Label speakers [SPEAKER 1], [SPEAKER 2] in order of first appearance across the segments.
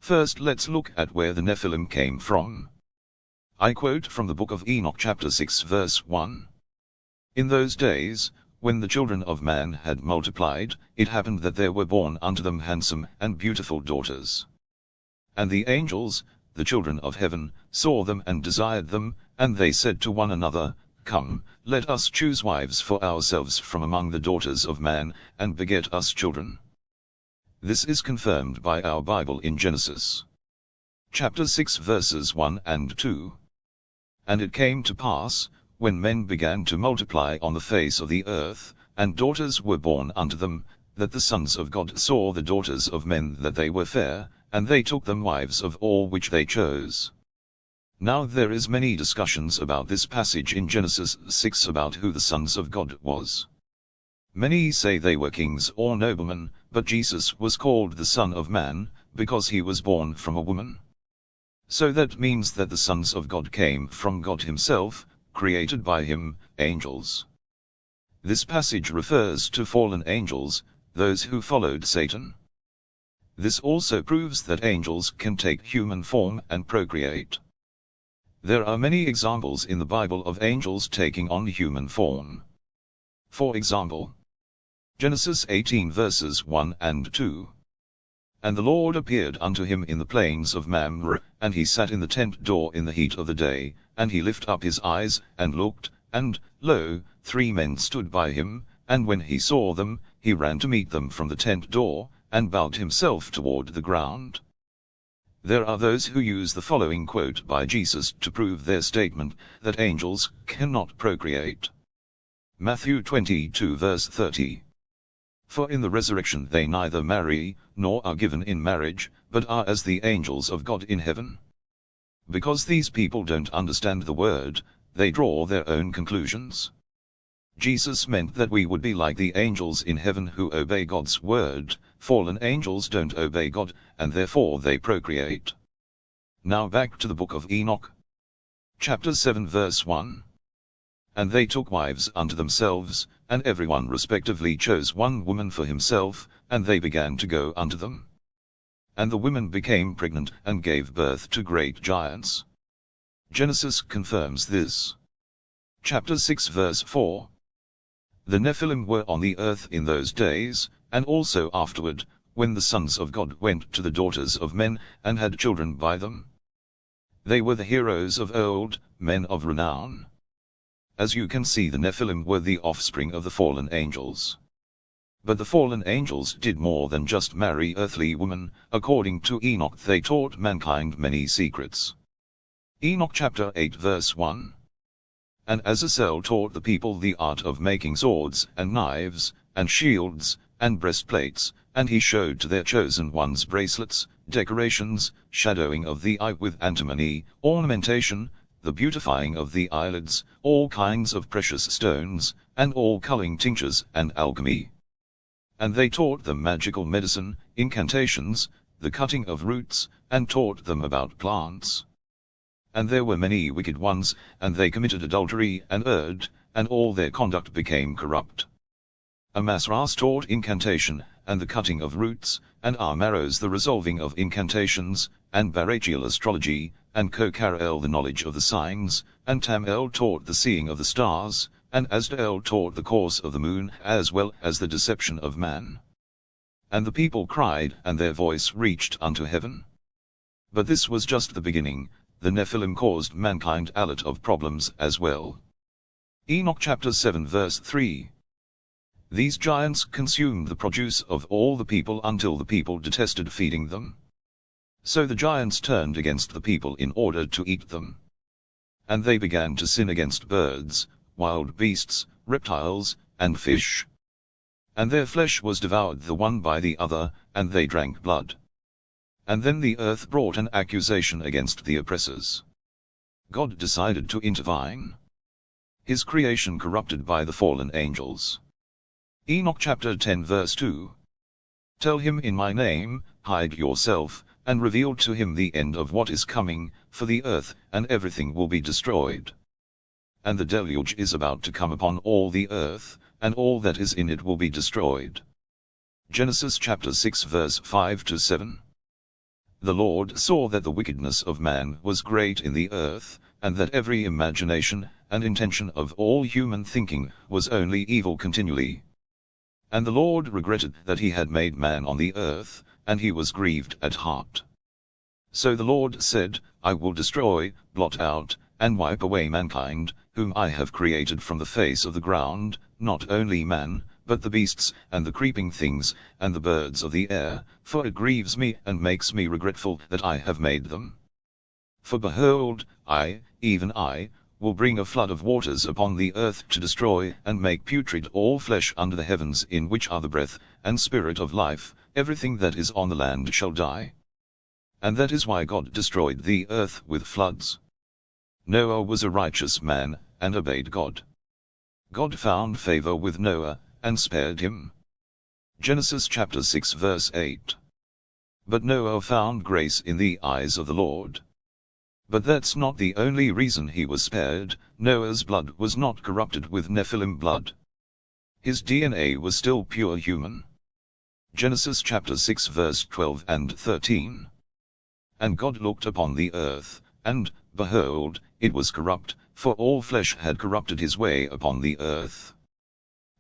[SPEAKER 1] First let's look at where the Nephilim came from. I quote from the book of Enoch chapter 6 verse 1. In those days, when the children of man had multiplied, it happened that there were born unto them handsome and beautiful daughters. And the angels, the children of heaven, saw them and desired them, and they said to one another, Come, let us choose wives for ourselves from among the daughters of man, and beget us children. This is confirmed by our Bible in Genesis chapter 6 verses 1 and 2. And it came to pass, when men began to multiply on the face of the earth, and daughters were born unto them, that the sons of God saw the daughters of men that they were fair, and they took them wives of all which they chose. Now there is many discussions about this passage in Genesis 6 about who the sons of God was. Many say they were kings or noblemen, but Jesus was called the Son of Man, because he was born from a woman. So that means that the sons of God came from God himself, created by him, angels. This passage refers to fallen angels, those who followed Satan. This also proves that angels can take human form and procreate. There are many examples in the Bible of angels taking on human form. For example, Genesis 18 verses 1 and 2. And the Lord appeared unto him in the plains of Mamre, and he sat in the tent door in the heat of the day, and he lifted up his eyes, and looked, and, lo, 3 men stood by him, and when he saw them, he ran to meet them from the tent door, and bowed himself toward the ground. There are those who use the following quote by Jesus to prove their statement, that angels cannot procreate. Matthew 22 verse 30. For in the resurrection they neither marry, nor are given in marriage, but are as the angels of God in heaven. Because these people don't understand the word, they draw their own conclusions. Jesus meant that we would be like the angels in heaven who obey God's word. Fallen angels don't obey God, and therefore they procreate. Now back to the book of Enoch. Chapter 7 verse 1. And they took wives unto themselves, and every one respectively chose one woman for himself, and they began to go unto them. And the women became pregnant, and gave birth to great giants. Genesis confirms this. Chapter 6 verse 4. The Nephilim were on the earth in those days, and also afterward, when the sons of God went to the daughters of men, and had children by them. They were the heroes of old, men of renown. As you can see, the Nephilim were the offspring of the fallen angels. But the fallen angels did more than just marry earthly women. According to Enoch, they taught mankind many secrets. Enoch chapter 8 verse 1. And Azazel taught the people the art of making swords, and knives, and shields, and breastplates, and he showed to their chosen ones bracelets, decorations, shadowing of the eye with antimony, ornamentation, the beautifying of the eyelids, all kinds of precious stones, and all culling tinctures and alchemy. And they taught them magical medicine, incantations, the cutting of roots, and taught them about plants. And there were many wicked ones, and they committed adultery and erred, and all their conduct became corrupt. Amasras taught incantation, and the cutting of roots, and Amaros the resolving of incantations, and Barachiel astrology, and Kokarel the knowledge of the signs, and Tamel taught the seeing of the stars, and Asdael taught the course of the moon, as well as the deception of man. And the people cried, and their voice reached unto heaven. But this was just the beginning. The Nephilim caused mankind a lot of problems as well. Enoch chapter 7 verse 3. These giants consumed the produce of all the people until the people detested feeding them. So the giants turned against the people in order to eat them. And they began to sin against birds, wild beasts, reptiles, and fish. And their flesh was devoured the one by the other, and they drank blood. And then the earth brought an accusation against the oppressors. God decided to intervene. His creation corrupted by the fallen angels. Enoch chapter 10 verse 2. Tell him in my name, hide yourself, and reveal to him the end of what is coming, for the earth and everything will be destroyed. And the deluge is about to come upon all the earth, and all that is in it will be destroyed. Genesis chapter 6 verse 5 to 7. The Lord saw that the wickedness of man was great in the earth, and that every imagination and intention of all human thinking was only evil continually. And the Lord regretted that he had made man on the earth, and he was grieved at heart. So the Lord said, I will destroy, blot out, and wipe away mankind, whom I have created from the face of the ground, not only man, but the beasts, and the creeping things, and the birds of the air, for it grieves me and makes me regretful that I have made them. For behold, I, even I, will bring a flood of waters upon the earth to destroy and make putrid all flesh under the heavens, in which are the breath and spirit of life, everything that is on the land shall die. And that is why God destroyed the earth with floods. Noah was a righteous man, and obeyed God. God found favor with Noah, and spared him. Genesis chapter 6 verse 8. But Noah found grace in the eyes of the Lord. But that's not the only reason he was spared. Noah's blood was not corrupted with Nephilim blood. His DNA was still pure human. Genesis chapter 6 verse 12 and 13. And God looked upon the earth, and, behold, it was corrupt, for all flesh had corrupted his way upon the earth.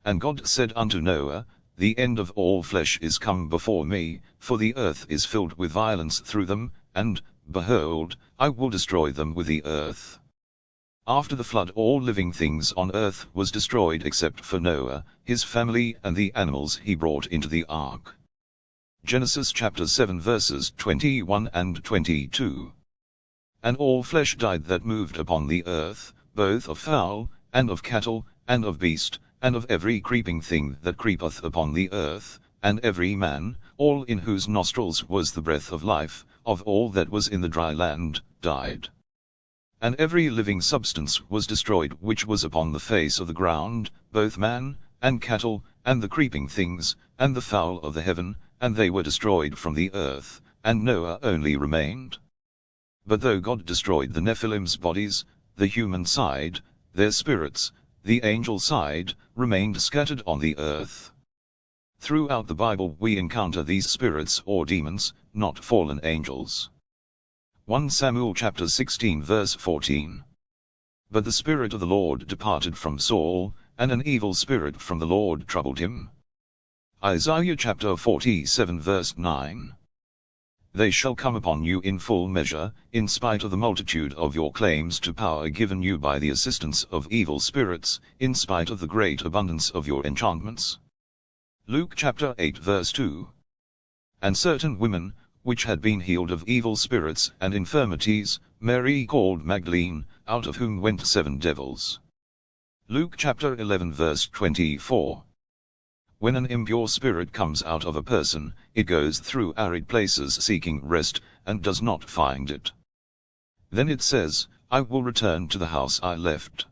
[SPEAKER 1] And God said unto Noah, The end of all flesh is come before me, for the earth is filled with violence through them, and, behold, I will destroy them with the earth. After the flood all living things on earth was destroyed except for Noah, his family and the animals he brought into the ark. Genesis chapter 7 verses 21 and 22. And all flesh died that moved upon the earth, both of fowl, and of cattle, and of beast, and of every creeping thing that creepeth upon the earth, and every man, all in whose nostrils was the breath of life, of all that was in the dry land, died. And every living substance was destroyed which was upon the face of the ground, both man, and cattle, and the creeping things, and the fowl of the heaven, and they were destroyed from the earth, and Noah only remained. But though God destroyed the Nephilim's bodies, the human side, their spirits, the angel side, remained scattered on the earth. Throughout the Bible we encounter these spirits or demons, not fallen angels. 1 Samuel chapter 16 verse 14. But the Spirit of the Lord departed from Saul, and an evil spirit from the Lord troubled him. Isaiah chapter 47 verse 9. They shall come upon you in full measure, in spite of the multitude of your claims to power given you by the assistance of evil spirits, in spite of the great abundance of your enchantments. Luke chapter 8 verse 2. And certain women, which had been healed of evil spirits and infirmities, Mary called Magdalene, out of whom went 7 devils. Luke chapter 11 verse 24. When an impure spirit comes out of a person, it goes through arid places seeking rest, and does not find it. Then it says, I will return to the house I left.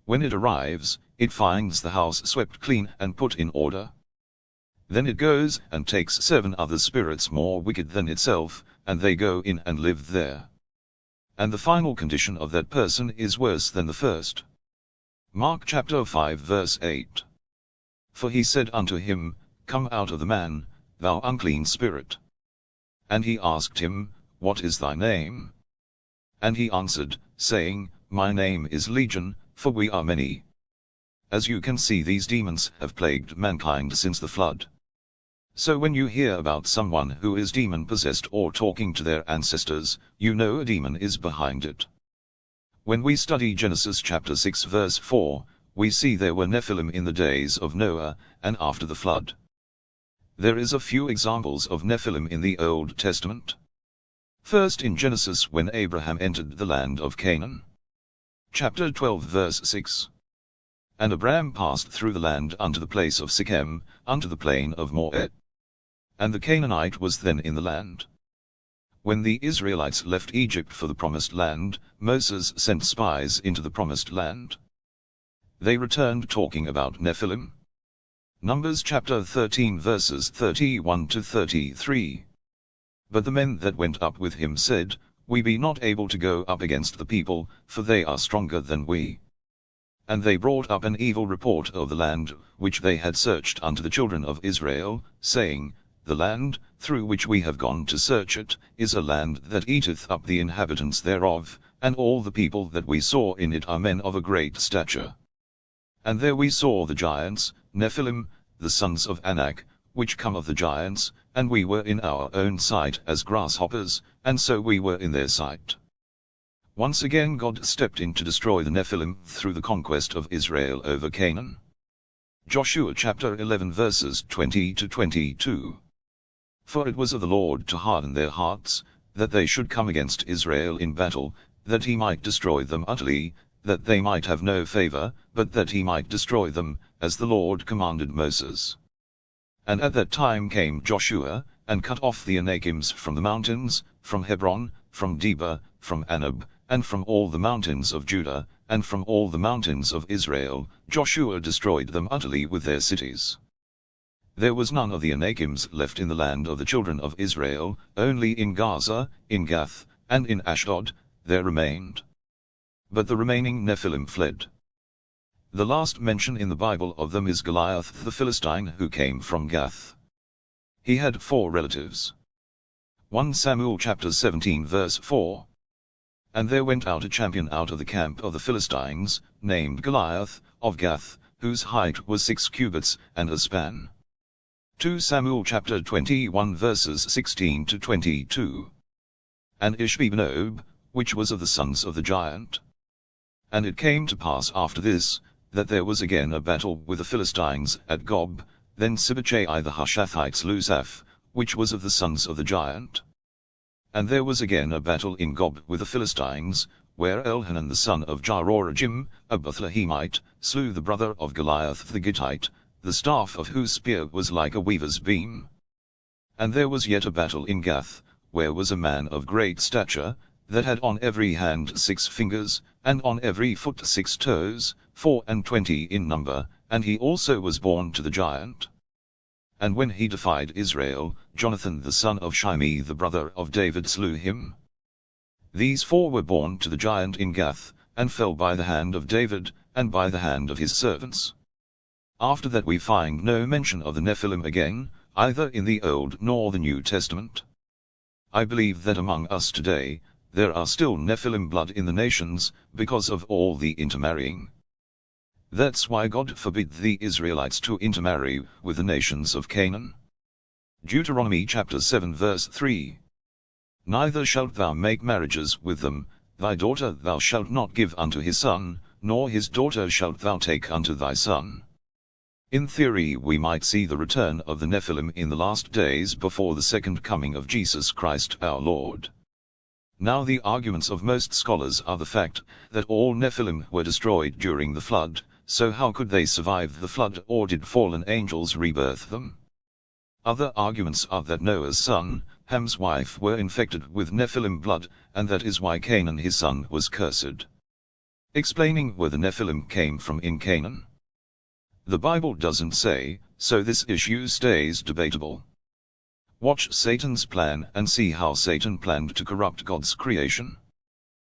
[SPEAKER 1] When it arrives, it finds the house swept clean and put in order. Then it goes and takes 7 other spirits more wicked than itself, and they go in and live there. And the final condition of that person is worse than the first. Mark chapter 5 verse 8. For he said unto him, Come out of the man, thou unclean spirit. And he asked him, What is thy name? And he answered, saying, My name is Legion, for we are many. As you can see, these demons have plagued mankind since the flood. So when you hear about someone who is demon-possessed or talking to their ancestors, you know a demon is behind it. When we study Genesis chapter 6 verse 4, we see there were Nephilim in the days of Noah, and after the flood. There is a few examples of Nephilim in the Old Testament. First in Genesis when Abraham entered the land of Canaan. Chapter 12 verse 6. And Abraham passed through the land unto the place of Shechem, unto the plain of Moreh. And the Canaanite was then in the land. When the Israelites left Egypt for the promised land, Moses sent spies into the promised land. They returned talking about Nephilim. Numbers chapter 13 verses 31 to 33. But the men that went up with him said, We be not able to go up against the people, for they are stronger than we. And they brought up an evil report of the land, which they had searched unto the children of Israel, saying, the land, through which we have gone to search it, is a land that eateth up the inhabitants thereof, and all the people that we saw in it are men of a great stature. And there we saw the giants, Nephillim, the sons of Anak, which come of the giants, and we were in our own sight as grasshoppers, and so we were in their sight. Once again God stepped in to destroy the Nephilim through the conquest of Israel over Canaan. Joshua chapter 11 verses 20 to 22. For it was of the Lord to harden their hearts, that they should come against Israel in battle, that he might destroy them utterly, that they might have no favor, but that he might destroy them, as the Lord commanded Moses. And at that time came Joshua, and cut off the Anakims from the mountains, from Hebron, from Debir, from Anab, and from all the mountains of Judah, and from all the mountains of Israel. Joshua destroyed them utterly with their cities. There was none of the Anakims left in the land of the children of Israel, only in Gaza, in Gath, and in Ashdod, there remained. But the remaining Nephilim fled. The last mention in the Bible of them is Goliath the Philistine, who came from Gath. He had 4 relatives. 1 Samuel chapter 17 verse 4. And there went out a champion out of the camp of the Philistines, named Goliath, of Gath, whose height was 6 cubits and a span. 2 Samuel chapter 21 verses 16 to 22. And Ishbi-benob, which was of the sons of the giant. And it came to pass after this, that there was again a battle with the Philistines at Gob. Then Sibbechai the Hushathite slew Zaph, which was of the sons of the giant. And there was again a battle in Gob with the Philistines, where Elhanan the son of Jehoiarib, a Bethlehemite, slew the brother of Goliath the Gittite, the staff of whose spear was like a weaver's beam. And there was yet a battle in Gath, where was a man of great stature, that had on every hand 6 fingers, and on every foot 6 toes, 24 in number, and he also was born to the giant. And when he defied Israel, Jonathan the son of Shimei the brother of David slew him. These 4 were born to the giant in Gath, and fell by the hand of David, and by the hand of his servants. After that we find no mention of the Nephilim again, either in the Old nor the New Testament. I believe that among us today, there are still Nephilim blood in the nations, because of all the intermarrying. That's why God forbid the Israelites to intermarry with the nations of Canaan. Deuteronomy chapter 7 verse 3. Neither shalt thou make marriages with them, thy daughter thou shalt not give unto his son, nor his daughter shalt thou take unto thy son. In theory we might see the return of the Nephilim in the last days before the second coming of Jesus Christ our Lord. Now the arguments of most scholars are the fact, that all Nephilim were destroyed during the flood, so how could they survive the flood, or did fallen angels rebirth them? Other arguments are that Noah's son, Ham's wife were infected with Nephilim blood, and that is why Canaan his son was cursed. Explaining where the Nephilim came from in Canaan. The Bible doesn't say, so this issue stays debatable. Watch Satan's plan and see how Satan planned to corrupt God's creation.